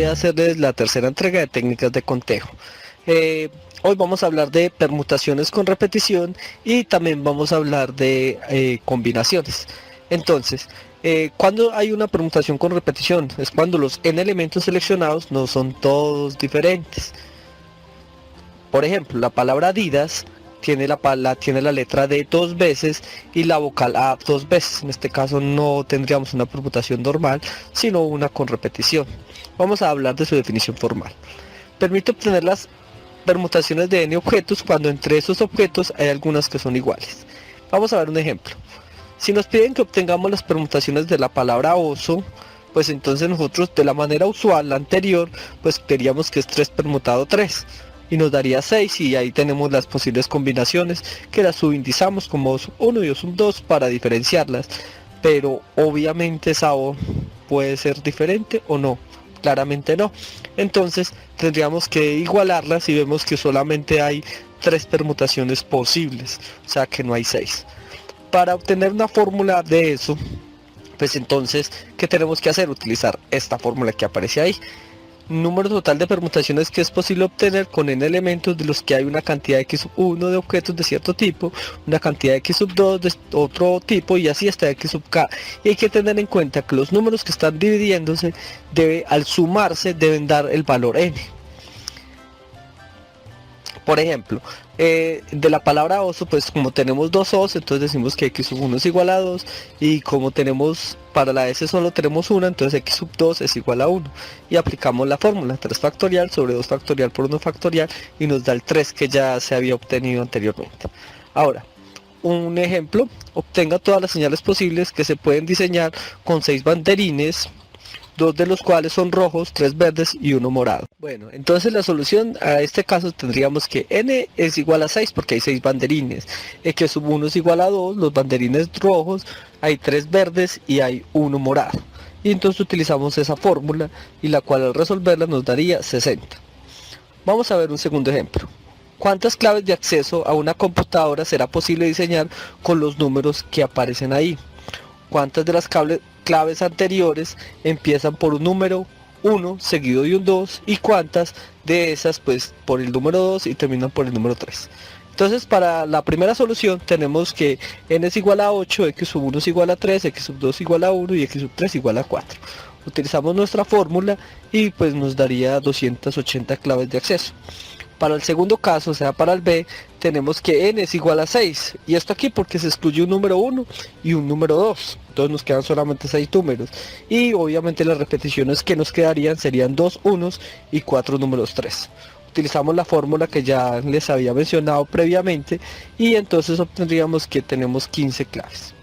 voy a hacerles la tercera entrega de técnicas de conteo. Hoy vamos a hablar de permutaciones con repetición y también vamos a hablar de combinaciones. Entonces, cuando hay una permutación con repetición es cuando los n elementos seleccionados no son todos diferentes. Por ejemplo, la palabra Adidas tiene la letra D dos veces y la vocal A dos veces. En este caso no tendríamos una permutación normal, sino una con repetición. Vamos a hablar de su definición formal. Permite obtener las permutaciones de n objetos cuando entre esos objetos hay algunas que son iguales. Vamos a ver un ejemplo. Si nos piden que obtengamos las permutaciones de la palabra oso, pues entonces nosotros de la manera usual, la anterior, pues queríamos que es 3 permutado 3 y nos daría 6, y ahí tenemos las posibles combinaciones que las subindizamos como OSUM1 y OSUM2 para diferenciarlas, pero obviamente esa O puede ser diferente o no. Claramente no. Entonces tendríamos que igualarlas y vemos que solamente hay 3 permutaciones posibles, o sea que no hay 6. Para obtener una fórmula de eso, pues entonces, ¿qué tenemos que hacer? Utilizar esta fórmula que aparece ahí. Número total de permutaciones que es posible obtener con n elementos de los que hay una cantidad de x1 de objetos de cierto tipo, una cantidad de x2 de otro tipo y así hasta x_k. Y hay que tener en cuenta que los números que están dividiéndose al sumarse deben dar el valor n. Por ejemplo, de la palabra oso, pues como tenemos dos os, entonces decimos que x1 es igual a 2, y como tenemos para la s solo tenemos una, entonces x2 es igual a 1, y aplicamos la fórmula 3 factorial sobre 2 factorial por 1 factorial y nos da el 3 que ya se había obtenido anteriormente. Ahora, un ejemplo: obtenga todas las señales posibles que se pueden diseñar con 6 banderines, 2 de los cuales son rojos, 3 verdes y 1 morado. Bueno, entonces la solución a este caso tendríamos que n es igual a 6 porque hay 6 banderines, x1 es igual a 2, los banderines rojos, hay 3 verdes y hay 1 morado. Y entonces utilizamos esa fórmula, y la cual al resolverla nos daría 60. Vamos a ver un segundo ejemplo. ¿Cuántas claves de acceso a una computadora será posible diseñar con los números que aparecen ahí? ¿Cuántas de las claves anteriores empiezan por un número 1 seguido de un 2 y cuántas de esas pues por el número 2 y terminan por el número 3? Entonces, para la primera solución tenemos que n es igual a 8, x1 es igual a 3, x2 igual a 1 y x3 igual a 4. Utilizamos nuestra fórmula y pues nos daría 280 claves de acceso. Para el segundo caso, o sea para el B, tenemos que n es igual a 6, y esto aquí porque se excluye un número 1 y un número 2, entonces nos quedan solamente 6 números, y obviamente las repeticiones que nos quedarían serían 2 unos y 4 números 3. Utilizamos la fórmula que ya les había mencionado previamente, y entonces obtendríamos que tenemos 15 claves.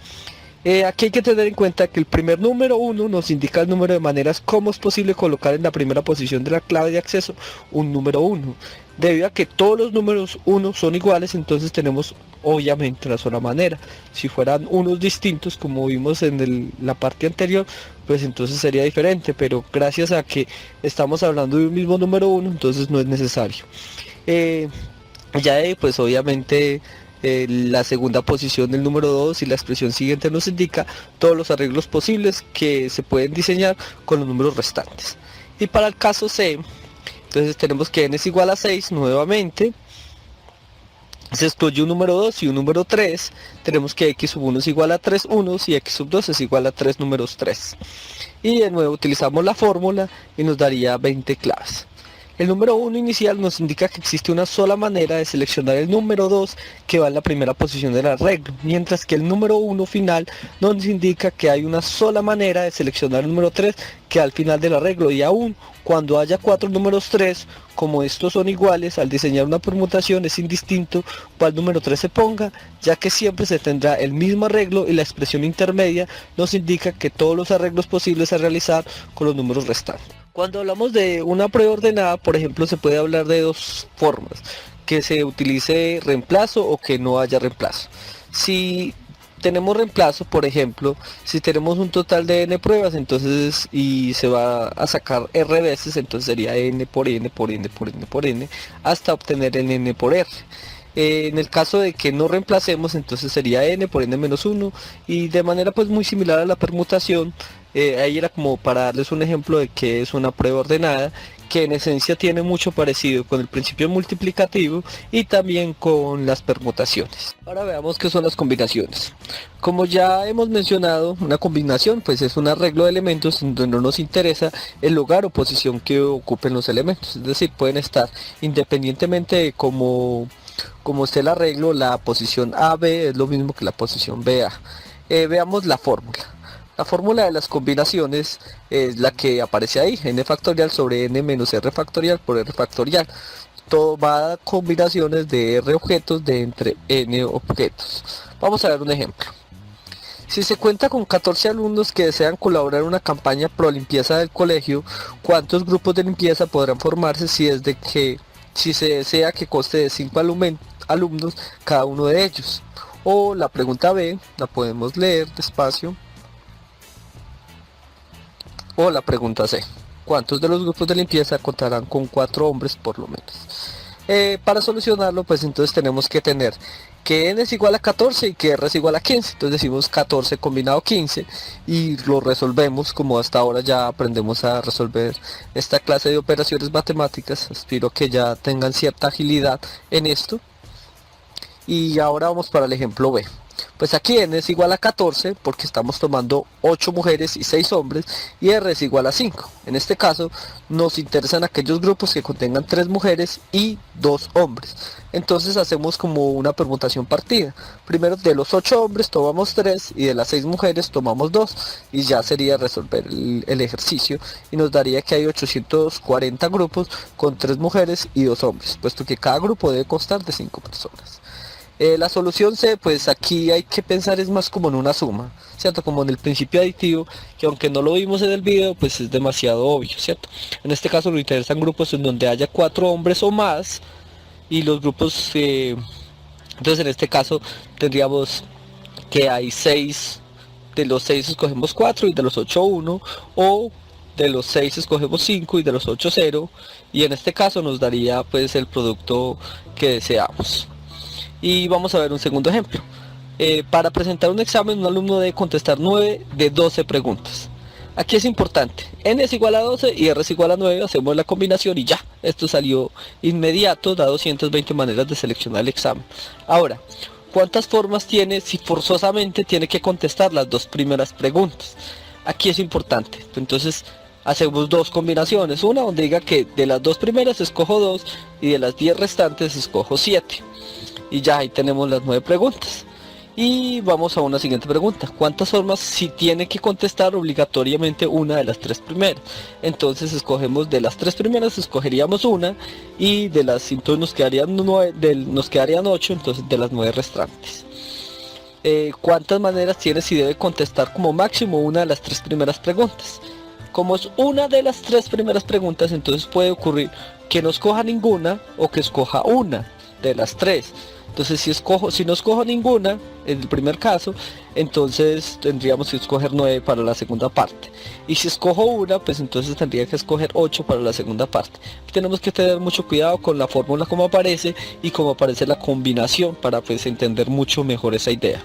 Aquí hay que tener en cuenta que el primer número 1 nos indica el número de maneras como es posible colocar en la primera posición de la clave de acceso un número 1. Debido a que todos los números 1 son iguales, entonces tenemos obviamente una sola manera. Si fueran unos distintos, como vimos en la parte anterior, pues entonces sería diferente, pero gracias a que estamos hablando de un mismo número 1, entonces no es necesario. Ya de ahí, pues obviamente la segunda posición del número 2 y la expresión siguiente nos indica todos los arreglos posibles que se pueden diseñar con los números restantes. Y para el caso C, entonces tenemos que n es igual a 6 nuevamente, se excluye un número 2 y un número 3, tenemos que x1 es igual a 3 unos y x2 es igual a 3 números 3. Y de nuevo utilizamos la fórmula y nos daría 20 claves. El número 1 inicial nos indica que existe una sola manera de seleccionar el número 2 que va en la primera posición del arreglo, mientras que el número 1 final nos indica que hay una sola manera de seleccionar el número 3 que al final del arreglo, y aún cuando haya 4 números 3, como estos son iguales, al diseñar una permutación es indistinto cuál número 3 se ponga, ya que siempre se tendrá el mismo arreglo, y la expresión intermedia nos indica que todos los arreglos posibles a realizar con los números restantes. Cuando hablamos de una prueba ordenada, por ejemplo, se puede hablar de dos formas: que se utilice reemplazo o que no haya reemplazo. Si tenemos reemplazo, por ejemplo, si tenemos un total de n pruebas, entonces, y se va a sacar r veces, entonces sería n por n por n por n por n hasta obtener el n por r. En el caso de que no reemplacemos, entonces sería n por n menos 1, y de manera pues muy similar a la permutación, Ahí era como para darles un ejemplo de que es una prueba ordenada, que en esencia tiene mucho parecido con el principio multiplicativo y también con las permutaciones. Ahora veamos qué son las combinaciones. Como ya hemos mencionado, una combinación pues es un arreglo de elementos en donde no nos interesa el lugar o posición que ocupen los elementos, es decir, pueden estar independientemente de cómo esté el arreglo, la posición A, B es lo mismo que la posición BA. Veamos la fórmula. La fórmula de las combinaciones es la que aparece ahí, n factorial sobre n menos r factorial por r factorial. Todo va a dar combinaciones de r objetos de entre n objetos. Vamos a ver un ejemplo. Si se cuenta con 14 alumnos que desean colaborar en una campaña pro limpieza del colegio, ¿cuántos grupos de limpieza podrán formarse si se desea que conste de 5 alumnos cada uno de ellos? O la pregunta B, la podemos leer despacio. O la pregunta C, ¿cuántos de los grupos de limpieza contarán con 4 hombres por lo menos? Para solucionarlo, pues entonces tenemos que tener que n es igual a 14 y que r es igual a 15. Entonces decimos 14 combinado 15 y lo resolvemos como hasta ahora ya aprendemos a resolver esta clase de operaciones matemáticas. Espero que ya tengan cierta agilidad en esto. Y ahora vamos para el ejemplo B. Pues aquí n es igual a 14 porque estamos tomando 8 mujeres y 6 hombres y r es igual a 5. En este caso nos interesan aquellos grupos que contengan 3 mujeres y 2 hombres. Entonces hacemos como una permutación partida. Primero de los 8 hombres tomamos 3 y de las 6 mujeres tomamos 2 y ya sería resolver el ejercicio y nos daría que hay 840 grupos con 3 mujeres y 2 hombres, puesto que cada grupo debe constar de 5 personas. La solución C, pues aquí hay que pensar es más como en una suma, ¿cierto? Como en el principio aditivo, que aunque no lo vimos en el video, pues es demasiado obvio, ¿cierto? En este caso nos interesan grupos en donde haya 4 hombres o más, y los grupos, entonces en este caso tendríamos que hay 6, de los 6 escogemos 4 y de los 8 1, o de los 6 escogemos 5 y de los 8 0, y en este caso nos daría pues el producto que deseamos. Y vamos a ver un segundo ejemplo. Para presentar un examen, un alumno debe contestar 9 de 12 preguntas. Aquí es importante, n es igual a 12 y r es igual a 9, hacemos la combinación y ya, esto salió inmediato, da 220 maneras de seleccionar el examen. Ahora, ¿cuántas formas tiene si forzosamente tiene que contestar las 2 primeras preguntas? Aquí es importante, entonces hacemos 2 combinaciones, una donde diga que de las 2 primeras escojo 2 y de las 10 restantes escojo 7. Y ya ahí tenemos las 9 preguntas. Y vamos a una siguiente pregunta. ¿Cuántas formas si tiene que contestar obligatoriamente una de las 3 primeras? Entonces escogemos de las 3 primeras, escogeríamos una. Y de las entonces nos quedarían 8, entonces de las 9 restantes. ¿Cuántas maneras tiene si debe contestar como máximo una de las 3 primeras preguntas? Como es una de las 3 primeras preguntas, entonces puede ocurrir que no escoja ninguna o que escoja una de las 3. Entonces si no escojo ninguna en el primer caso, entonces tendríamos que escoger 9 para la segunda parte. Y si escojo una, pues entonces tendría que escoger 8 para la segunda parte. Tenemos que tener mucho cuidado con la fórmula como aparece y como aparece la combinación para pues entender mucho mejor esa idea.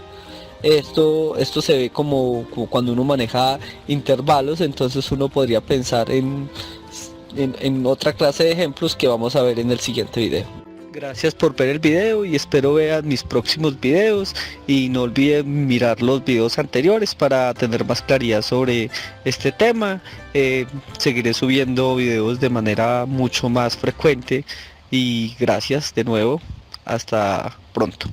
Esto se ve como cuando uno maneja intervalos, entonces uno podría pensar en otra clase de ejemplos que vamos a ver en el siguiente video. Gracias por ver el video y espero vean mis próximos videos y no olviden mirar los videos anteriores para tener más claridad sobre este tema. Seguiré subiendo videos de manera mucho más frecuente y gracias de nuevo. Hasta pronto.